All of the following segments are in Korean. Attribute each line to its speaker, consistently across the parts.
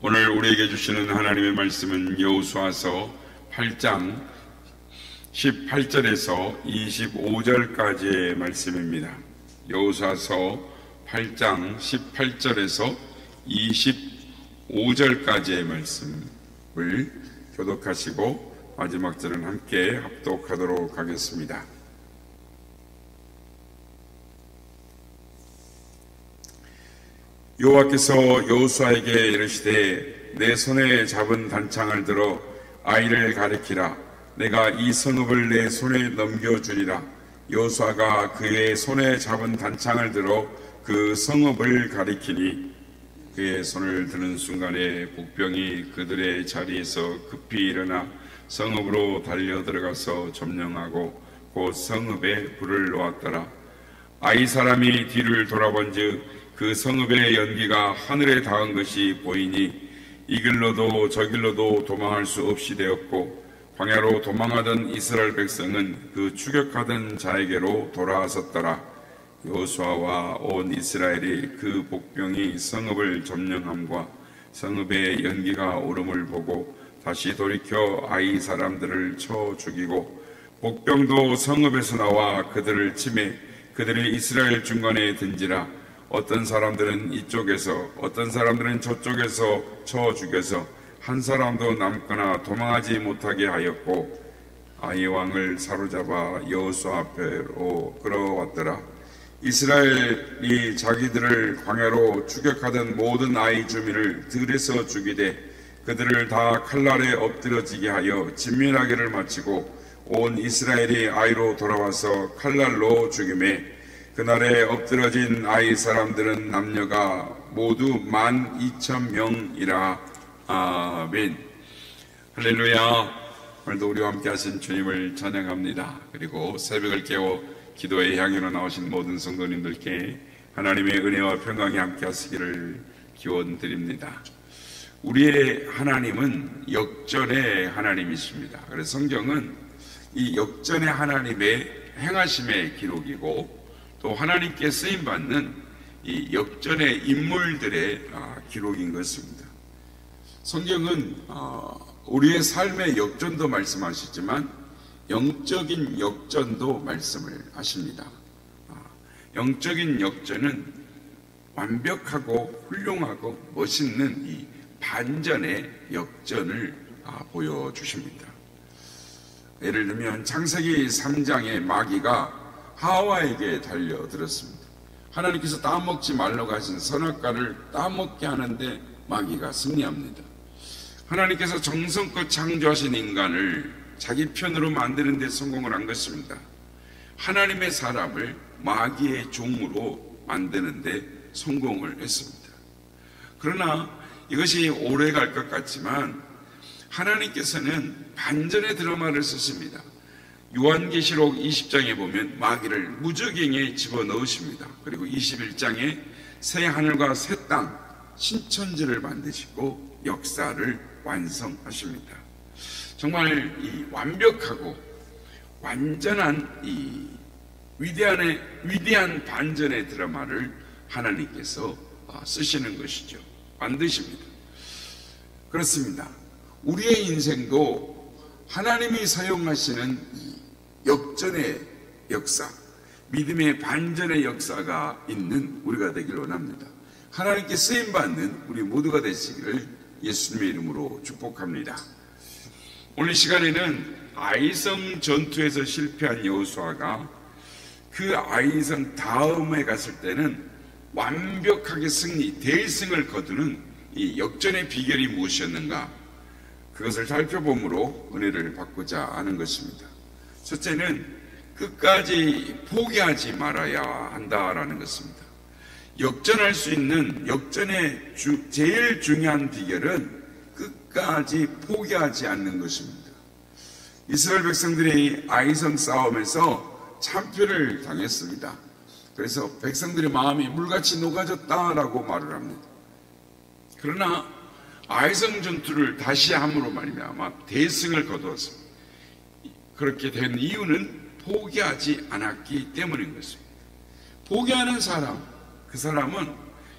Speaker 1: 오늘 우리에게 주시는 하나님의 말씀은 여호수아서 8장 18절에서 25절까지의 말씀입니다. 여호수아서 8장 18절에서 25절까지의 말씀을 교독하시고 마지막 절은 함께 합독하도록 하겠습니다. 여호와께서 여호수아에게 이르시되 내 손에 잡은 단창을 들어 아이를 가리키라. 내가 이 성읍을 내 손에 넘겨주리라. 여호수아가 그의 손에 잡은 단창을 들어 그 성읍을 가리키니 그의 손을 드는 순간에 복병이 그들의 자리에서 급히 일어나 성읍으로 달려 들어가서 점령하고 곧 성읍에 불을 놓았더라. 아이 사람이 뒤를 돌아본즉 그 성읍의 연기가 하늘에 닿은 것이 보이니 이 길로도 저 길로도 도망할 수 없이 되었고 광야로 도망하던 이스라엘 백성은 그 추격하던 자에게로 돌아왔었더라. 여호수아와 온 이스라엘이 그 복병이 성읍을 점령함과 성읍의 연기가 오름을 보고 다시 돌이켜 아이 사람들을 쳐 죽이고 복병도 성읍에서 나와 그들을 치매 그들이 이스라엘 중간에 든지라. 어떤 사람들은 이쪽에서 어떤 사람들은 저쪽에서 쳐 죽여서 한 사람도 남거나 도망하지 못하게 하였고 아이 왕을 사로잡아 여호수아 앞으로 끌어왔더라. 이스라엘이 자기들을 광야로 추격하던 모든 아이 주민을 들에서 죽이되 그들을 다 칼날에 엎드러지게 하여 진멸하기를 마치고 온 이스라엘이 아이로 돌아와서 칼날로 죽임에 그날에 엎드러진 아이 사람들은 남녀가 모두 12,000명이라. 아멘. 할렐루야. 오늘도 우리와 함께 하신 주님을 찬양합니다. 그리고 새벽을 깨워 기도의 향유로 나오신 모든 성도님들께 하나님의 은혜와 평강이 함께 하시기를 기원드립니다. 우리의 하나님은 역전의 하나님이십니다. 그래서 성경은 이 역전의 하나님의 행하심의 기록이고 또 하나님께 쓰임받는 이 역전의 인물들의 기록인 것입니다. 성경은 우리의 삶의 역전도 말씀하시지만 영적인 역전도 말씀을 하십니다. 영적인 역전은 완벽하고 훌륭하고 멋있는 이 반전의 역전을 보여주십니다. 예를 들면 창세기 3장의 마귀가 하와에게 달려들었습니다. 하나님께서 따먹지 말라고 하신 선악과를 따먹게 하는데 마귀가 승리합니다. 하나님께서 정성껏 창조하신 인간을 자기 편으로 만드는 데 성공을 한 것입니다. 하나님의 사람을 마귀의 종으로 만드는 데 성공을 했습니다. 그러나 이것이 오래 갈 것 같지만 하나님께서는 반전의 드라마를 쓰십니다. 요한계시록 20장에 보면 마귀를 무저갱에 집어넣으십니다. 그리고 21장에 새 하늘과 새 땅, 신천지를 만드시고 역사를 완성하십니다. 정말 이 완벽하고 완전한 이 위대한 반전의 드라마를 하나님께서 쓰시는 것이죠. 만드십니다. 그렇습니다. 우리의 인생도 하나님이 사용하시는 이 역전의 역사, 믿음의 반전의 역사가 있는 우리가 되기를 원합니다. 하나님께 쓰임받는 우리 모두가 되시기를 예수님의 이름으로 축복합니다. 오늘 시간에는 아이성 전투에서 실패한 여호수아가 그 아이성 다음에 갔을 때는 완벽하게 대승을 거두는 이 역전의 비결이 무엇이었는가, 그것을 살펴봄으로 은혜를 받고자 하는 것입니다. 첫째는 끝까지 포기하지 말아야 한다라는 것입니다. 역전할 수 있는 역전의 제일 중요한 비결은 끝까지 포기하지 않는 것입니다. 이스라엘 백성들이 아이성 싸움에서 참패를 당했습니다. 그래서 백성들의 마음이 물같이 녹아졌다라고 말을 합니다. 그러나 아이성 전투를 다시 함으로 말미암아 대승을 거두었습니다. 그렇게 된 이유는 포기하지 않았기 때문인 것입니다. 포기하는 사람, 그 사람은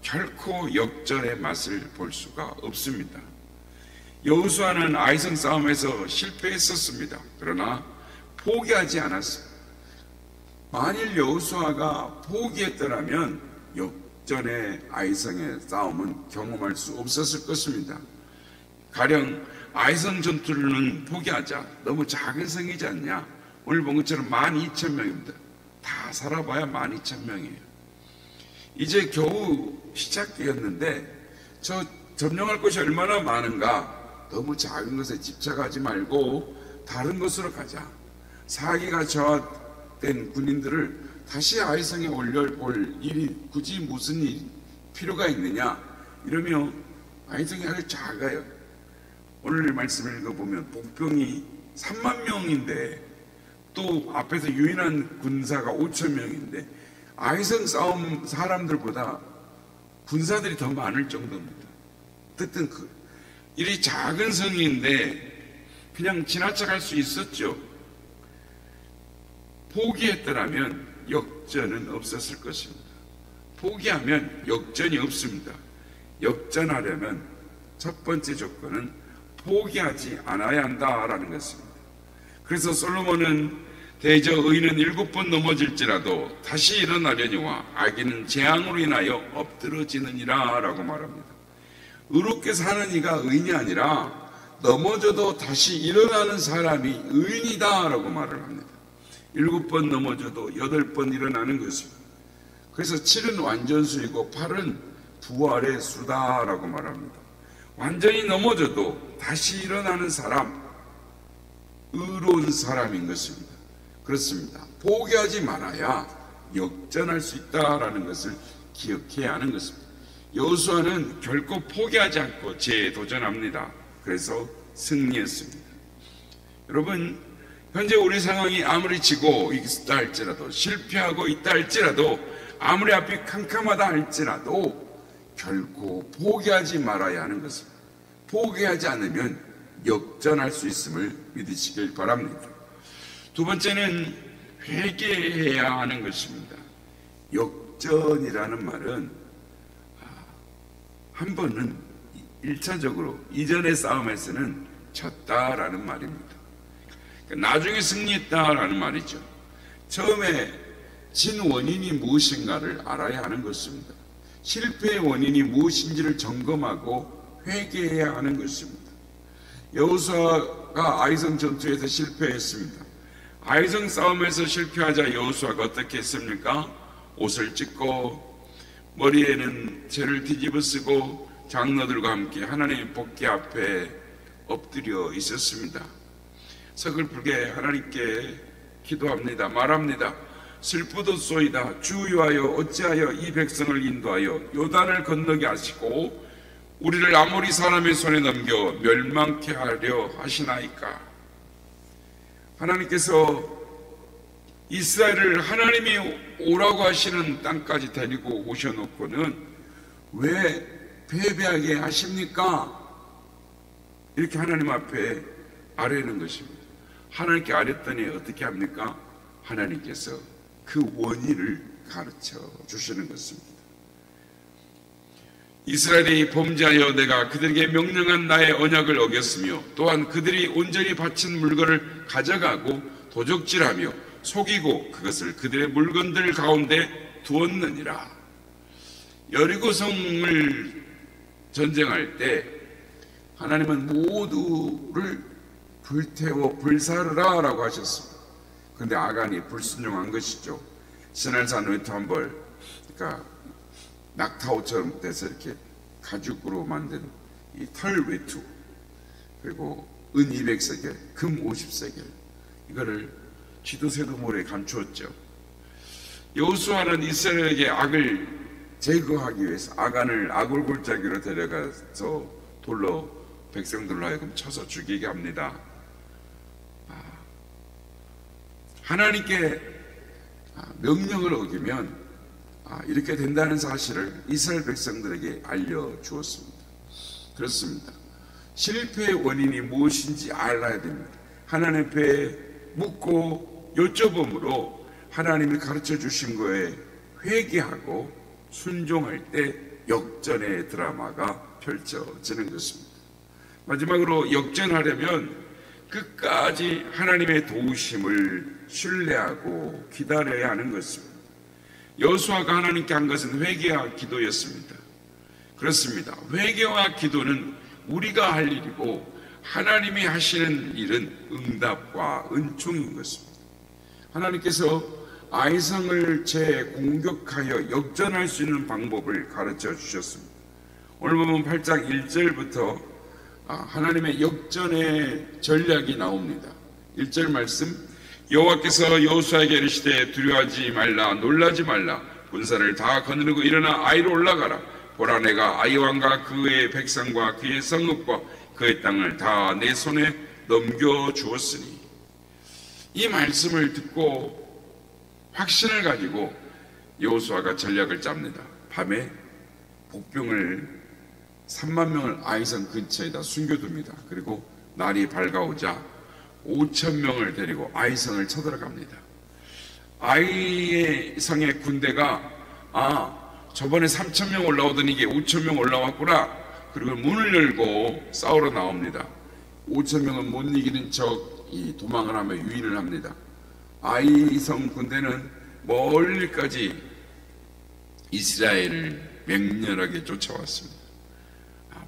Speaker 1: 결코 역전의 맛을 볼 수가 없습니다. 여호수아는 아이성 싸움에서 실패했었습니다. 그러나 포기하지 않았어요. 만일 여호수아가 포기했더라면 역전의 아이성의 싸움은 경험할 수 없었을 것입니다. 가령 아이성 전투는 포기하자. 너무 작은 성이지 않냐? 오늘 본 것처럼 12,000명입니다. 다 살아봐야 12,000명이에요. 이제 겨우 시작되었는데 저 점령할 것이 얼마나 많은가? 너무 작은 것에 집착하지 말고 다른 곳으로 가자. 사기가 저하된 군인들을 다시 아이성에 올려볼 일이 굳이 무슨 필요가 있느냐? 이러면 아이성이 아주 작아요. 오늘 말씀을 읽어보면 복병이 3만 명인데 또 앞에서 유인한 군사가 5,000명인데 아이성 싸움 사람들보다 군사들이 더 많을 정도입니다. 어쨌든 이리 작은 성인데 그냥 지나쳐갈 수 있었죠. 포기했더라면 역전은 없었을 것입니다. 포기하면 역전이 없습니다. 역전하려면 첫 번째 조건은 포기하지 않아야 한다라는 것입니다. 그래서 솔로몬은 대저 의인은 7번 넘어질지라도 다시 일어나려니와 악인은 재앙으로 인하여 엎드러지느니라 라고 말합니다. 의롭게 사는 이가 의인이 아니라 넘어져도 다시 일어나는 사람이 의인이다 라고 말을 합니다. 7번 넘어져도 8번 일어나는 것입니다. 그래서 7은 완전수이고 8은 부활의 수다라고 말합니다. 완전히 넘어져도 다시 일어나는 사람, 의로운 사람인 것입니다. 그렇습니다. 포기하지 말아야 역전할 수 있다라는 것을 기억해야 하는 것입니다. 여호수아는 결코 포기하지 않고 재도전합니다. 그래서 승리했습니다. 여러분, 현재 우리 상황이 아무리 지고 있다 할지라도, 실패하고 있다 할지라도, 아무리 앞이 캄캄하다 할지라도 결코 포기하지 말아야 하는 것입니다. 포기하지 않으면 역전할 수 있음을 믿으시길 바랍니다. 두 번째는 회개해야 하는 것입니다. 역전이라는 말은 한 번은 1차적으로 이전의 싸움에서는 졌다라는 말입니다. 나중에 승리했다라는 말이죠. 처음에 진 원인이 무엇인가를 알아야 하는 것입니다. 실패의 원인이 무엇인지를 점검하고 회개해야 하는 것입니다. 여호수아가 아이성 전투에서 실패했습니다. 아이성 싸움에서 실패하자 여호수아가 어떻게 했습니까? 옷을 찢고 머리에는 재를 뒤집어 쓰고 장로들과 함께 하나님의 복궤 앞에 엎드려 있었습니다. 서글프게 하나님께 기도합니다. 말합니다. 슬프도소이다. 주여하여 어찌하여 이 백성을 인도하여 요단을 건너게 하시고 우리를 아모리 사람의 손에 넘겨 멸망케 하려 하시나이까. 하나님께서 이스라엘을 하나님이 오라고 하시는 땅까지 데리고 오셔놓고는 왜 패배하게 하십니까? 이렇게 하나님 앞에 아뢰는 것입니다. 하나님께 아뢰더니 어떻게 합니까? 하나님께서 그 원인을 가르쳐 주시는 것입니다. 이스라엘이 범죄하여 내가 그들에게 명령한 나의 언약을 어겼으며 또한 그들이 온전히 바친 물건을 가져가고 도적질하며 속이고 그것을 그들의 물건들 가운데 두었느니라. 여리고성을 전쟁할 때 하나님은 모두를 불태워 불사르라 라고 하셨습니다. 그런데 아간이 불순종한 것이죠. 시날산 외투 한 벌, 그러니까 낙타옷처럼 돼서 이렇게 가죽으로 만든 이 털 외투, 그리고 은 200세겔, 금 50세겔, 이거를 쥐도새도 모래 감추었죠. 여호수아는 이스라엘에게 악을 제거하기 위해서 아간을 아골골짜기로 데려가서 돌로 백성들로 하여금 쳐서 죽이게 합니다. 하나님께 명령을 어기면 이렇게 된다는 사실을 이스라엘 백성들에게 알려주었습니다. 그렇습니다. 실패의 원인이 무엇인지 알아야 됩니다. 하나님 앞에 묻고 여쭤봄으로 하나님이 가르쳐 주신 거에 회개하고 순종할 때 역전의 드라마가 펼쳐지는 것입니다. 마지막으로 역전하려면 끝까지 하나님의 도우심을 신뢰하고 기다려야 하는 것입니다. 여호수아가 하나님께 한 것은 회개와 기도였습니다. 그렇습니다. 회개와 기도는 우리가 할 일이고 하나님이 하시는 일은 응답과 은총인 것입니다. 하나님께서 아이상을 재공격하여 역전할 수 있는 방법을 가르쳐 주셨습니다. 오늘 보면 8장 1절부터 하나님의 역전의 전략이 나옵니다. 1절 말씀, 여호와께서 여호수아에게 이르시되 두려워하지 말라, 놀라지 말라, 군사를 다 거느리고 일어나 아이로 올라가라. 보라, 내가 아이 왕과 그의 백성과 그의 성읍과 그의 땅을 다 내 손에 넘겨주었으니. 이 말씀을 듣고 확신을 가지고 여호수아가 전략을 짭니다. 밤에 복병을 3만 명을 아이성 근처에다 숨겨둡니다. 그리고 날이 밝아오자 5천 명을 데리고 아이성을 쳐들어갑니다. 아이성의 군대가 저번에 3천 명 올라오더니 이게 5천 명 올라왔구나. 그리고 문을 열고 싸우러 나옵니다. 5천 명은 못 이기는 척 도망을 하며 유인을 합니다. 아이성 군대는 멀리까지 이스라엘을 맹렬하게 쫓아왔습니다.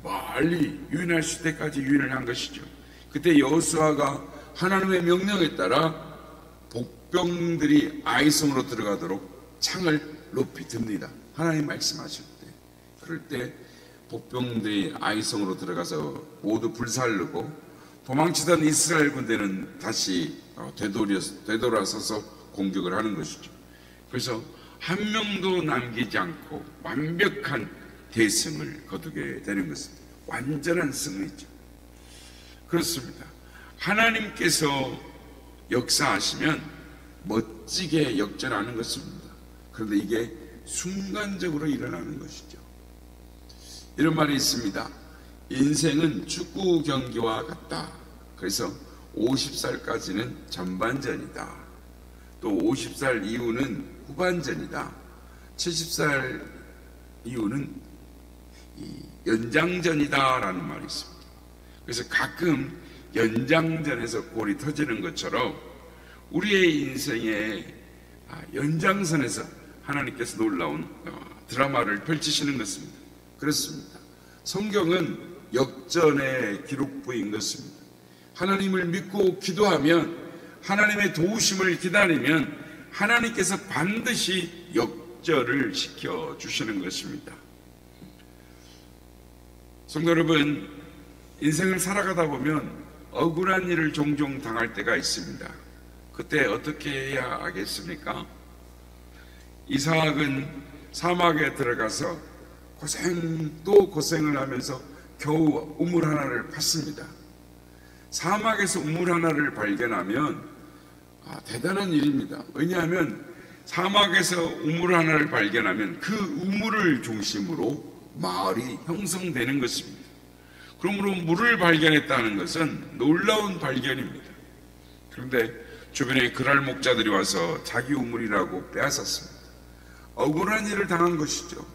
Speaker 1: 멀리 유인할 수 있을 때까지 유인을 한 것이죠. 그때 여호수아가 하나님의 명령에 따라 복병들이 아이성으로 들어가도록 창을 높이 듭니다. 하나님 말씀하실 때. 그럴 때 복병들이 아이성으로 들어가서 모두 불살르고 도망치던 이스라엘 군대는 다시 되돌아서서 공격을 하는 것이죠. 그래서 한 명도 남기지 않고 완벽한 대승을 거두게 되는 것입니다. 완전한 승리죠. 그렇습니다. 하나님께서 역사하시면 멋지게 역전하는 것입니다. 그런데 이게 순간적으로 일어나는 것이죠. 이런 말이 있습니다. 인생은 축구 경기와 같다. 그래서 50살까지는 전반전이다. 또 50살 이후는 후반전이다. 70살 이후는 연장전이다 라는 말이 있습니다. 그래서 가끔 연장전에서 골이 터지는 것처럼 우리의 인생의 연장선에서 하나님께서 놀라운 드라마를 펼치시는 것입니다. 그렇습니다. 성경은 역전의 기록부인 것입니다. 하나님을 믿고 기도하면, 하나님의 도우심을 기다리면 하나님께서 반드시 역전을 시켜주시는 것입니다. 성도 여러분, 인생을 살아가다 보면 억울한 일을 종종 당할 때가 있습니다. 그때 어떻게 해야 하겠습니까? 이삭은 사막에 들어가서 또 고생을 하면서 겨우 우물 하나를 팠습니다. 사막에서 우물 하나를 발견하면 대단한 일입니다. 왜냐하면 사막에서 우물 하나를 발견하면 그 우물을 중심으로 마을이 형성되는 것입니다. 그러므로 물을 발견했다는 것은 놀라운 발견입니다. 그런데 주변에 그랄 목자들이 와서 자기 우물이라고 빼앗았습니다. 억울한 일을 당한 것이죠.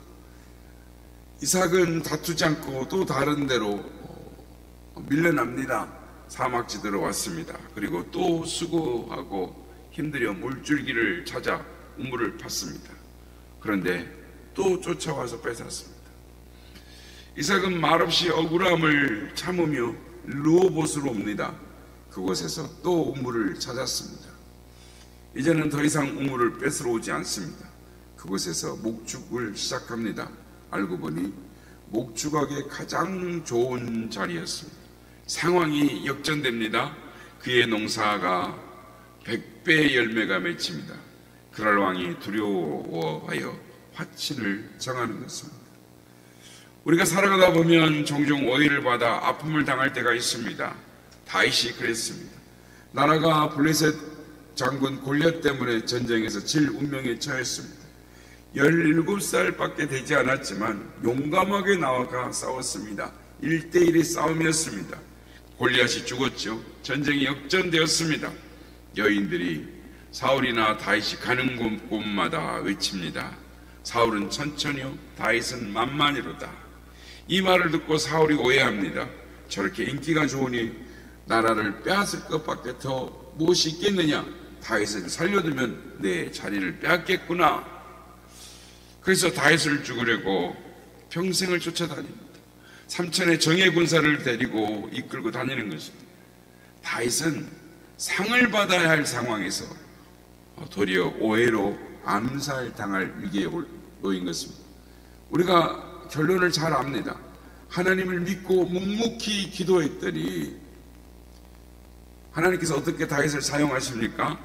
Speaker 1: 이삭은 다투지 않고 또 다른 데로 밀려납니다. 사막지대로 왔습니다. 그리고 또 수고하고 힘들여 물줄기를 찾아 우물을 팠습니다. 그런데 또 쫓아와서 뺏었습니다. 이삭은 말없이 억울함을 참으며 르호봇으로 옵니다. 그곳에서 또 우물을 찾았습니다. 이제는 더 이상 우물을 뺏으러 오지 않습니다. 그곳에서 목축을 시작합니다. 알고 보니 목축하기에 가장 좋은 자리였습니다. 상황이 역전됩니다. 그의 농사가 100배의 열매가 맺힙니다. 그랄 왕이 두려워하여 화친을 정하는 것입니다. 우리가 살아가다 보면 종종 오해를 받아 아픔을 당할 때가 있습니다. 다윗이 그랬습니다. 나라가 블레셋 장군 골리앗 때문에 전쟁에서 질 운명에 처했습니다. 17살밖에 되지 않았지만 용감하게 나아가 싸웠습니다. 1대1의 싸움이었습니다. 골리앗이 죽었죠. 전쟁이 역전되었습니다. 여인들이 사울이나 다윗이 가는 곳마다 외칩니다. 사울은 천천히요, 다윗은 만만히로다. 이 말을 듣고 사울이 오해합니다. 저렇게 인기가 좋으니 나라를 빼앗을 것밖에 더 무엇이 있겠느냐? 다윗을 살려두면 내 자리를 빼앗겠구나. 그래서 다윗을 죽이려고 평생을 쫓아다닙니다. 삼천의 정예 군사를 데리고 이끌고 다니는 것입니다. 다윗은 상을 받아야 할 상황에서 도리어 오해로 암살당할 위기에 놓인 것입니다. 우리가 결론을 잘 압니다. 하나님을 믿고 묵묵히 기도했더니 하나님께서 어떻게 다윗을 사용하십니까?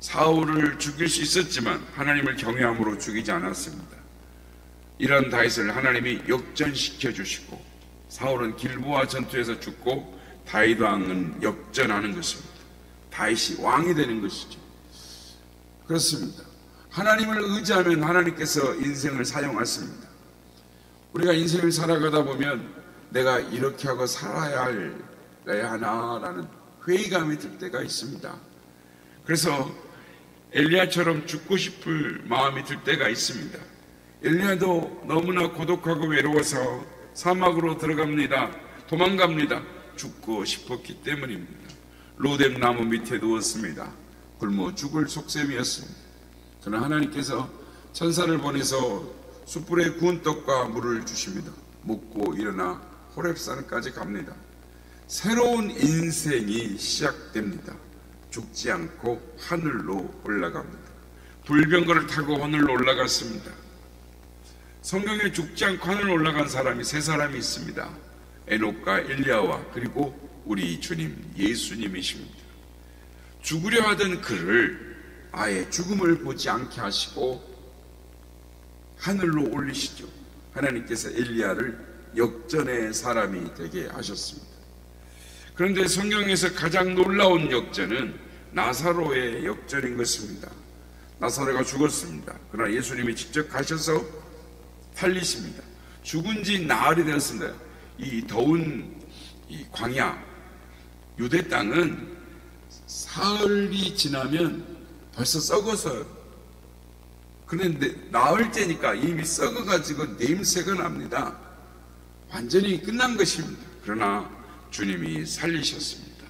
Speaker 1: 사울을 죽일 수 있었지만 하나님을 경외함으로 죽이지 않았습니다. 이런 다윗을 하나님이 역전시켜 주시고 사울은 길보아 전투에서 죽고 다윗 왕은 역전하는 것입니다. 다윗이 왕이 되는 것이죠. 그렇습니다. 하나님을 의지하면 하나님께서 인생을 사용하십니다. 우리가 인생을 살아가다 보면 내가 이렇게 하고 살아야 하나라는 회의감이 들 때가 있습니다. 그래서 엘리야처럼 죽고 싶을 마음이 들 때가 있습니다. 엘리야도 너무나 고독하고 외로워서 사막으로 들어갑니다. 도망갑니다. 죽고 싶었기 때문입니다. 로뎀 나무 밑에 누웠습니다. 굶어 죽을 속셈이었습니다. 그러나 하나님께서 천사를 보내서 숯불에 구운 떡과 물을 주십니다. 먹고 일어나 호렙산까지 갑니다. 새로운 인생이 시작됩니다. 죽지 않고 하늘로 올라갑니다. 불병거를 타고 하늘로 올라갔습니다. 성경에 죽지 않고 하늘로 올라간 사람이 세 사람이 있습니다. 에녹과 엘리야와 그리고 우리 주님 예수님이십니다. 죽으려 하던 그를 아예 죽음을 보지 않게 하시고 하늘로 올리시죠. 하나님께서 엘리야를 역전의 사람이 되게 하셨습니다. 그런데 성경에서 가장 놀라운 역전은 나사로의 역전인 것입니다. 나사로가 죽었습니다. 그러나 예수님이 직접 가셔서 살리십니다. 죽은 지 나흘이 되었습니다. 이 더운 이 광야 유대 땅은 사흘이 지나면 벌써 썩어서요. 그런데 나흘째니까 이미 썩어가지고 냄새가 납니다. 완전히 끝난 것입니다. 그러나 주님이 살리셨습니다.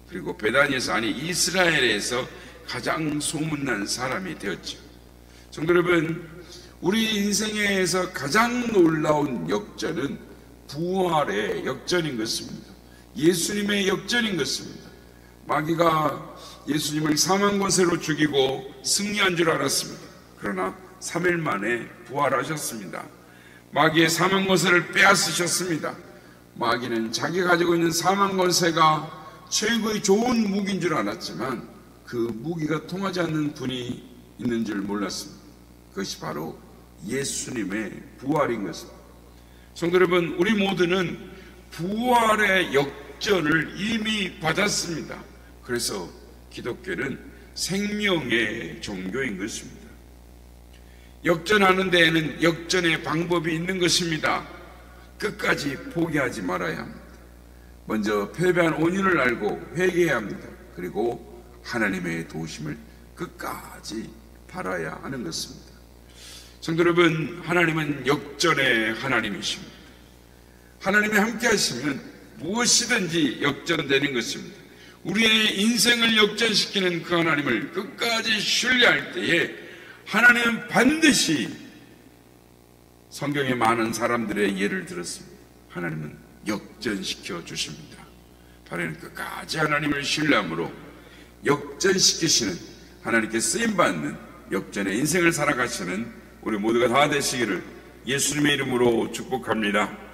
Speaker 1: 그리고 베다니에서 아니 이스라엘에서 가장 소문난 사람이 되었죠. 성도 여러분, 우리 인생에서 가장 놀라운 역전은 부활의 역전인 것입니다. 예수님의 역전인 것입니다. 마귀가 예수님을 사망 권세로 죽이고 승리한 줄 알았습니다. 그러나 3일 만에 부활하셨습니다. 마귀의 사망 권세를 빼앗으셨습니다. 마귀는 자기가 가지고 있는 사망 권세가 최고의 좋은 무기인 줄 알았지만 그 무기가 통하지 않는 분이 있는 줄 몰랐습니다. 그것이 바로 예수님의 부활인 것입니다. 성도 여러분, 우리 모두는 부활의 역전을 이미 받았습니다. 그래서 기독교는 생명의 종교인 것입니다. 역전하는 데에는 역전의 방법이 있는 것입니다. 끝까지 포기하지 말아야 합니다. 먼저 패배한 원인을 알고 회개해야 합니다. 그리고 하나님의 도우심을 끝까지 바라야 하는 것입니다. 성도 여러분, 하나님은 역전의 하나님이십니다. 하나님이 함께 하시면 무엇이든지 역전되는 것입니다. 우리의 인생을 역전시키는 그 하나님을 끝까지 신뢰할 때에 하나님은 반드시 성경에 많은 사람들의 예를 들었습니다. 하나님은 역전시켜 주십니다. 바로는 끝까지 하나님을 신뢰함으로 역전시키시는 하나님께 쓰임받는 역전의 인생을 살아가시는 우리 모두가 다 되시기를 예수님의 이름으로 축복합니다.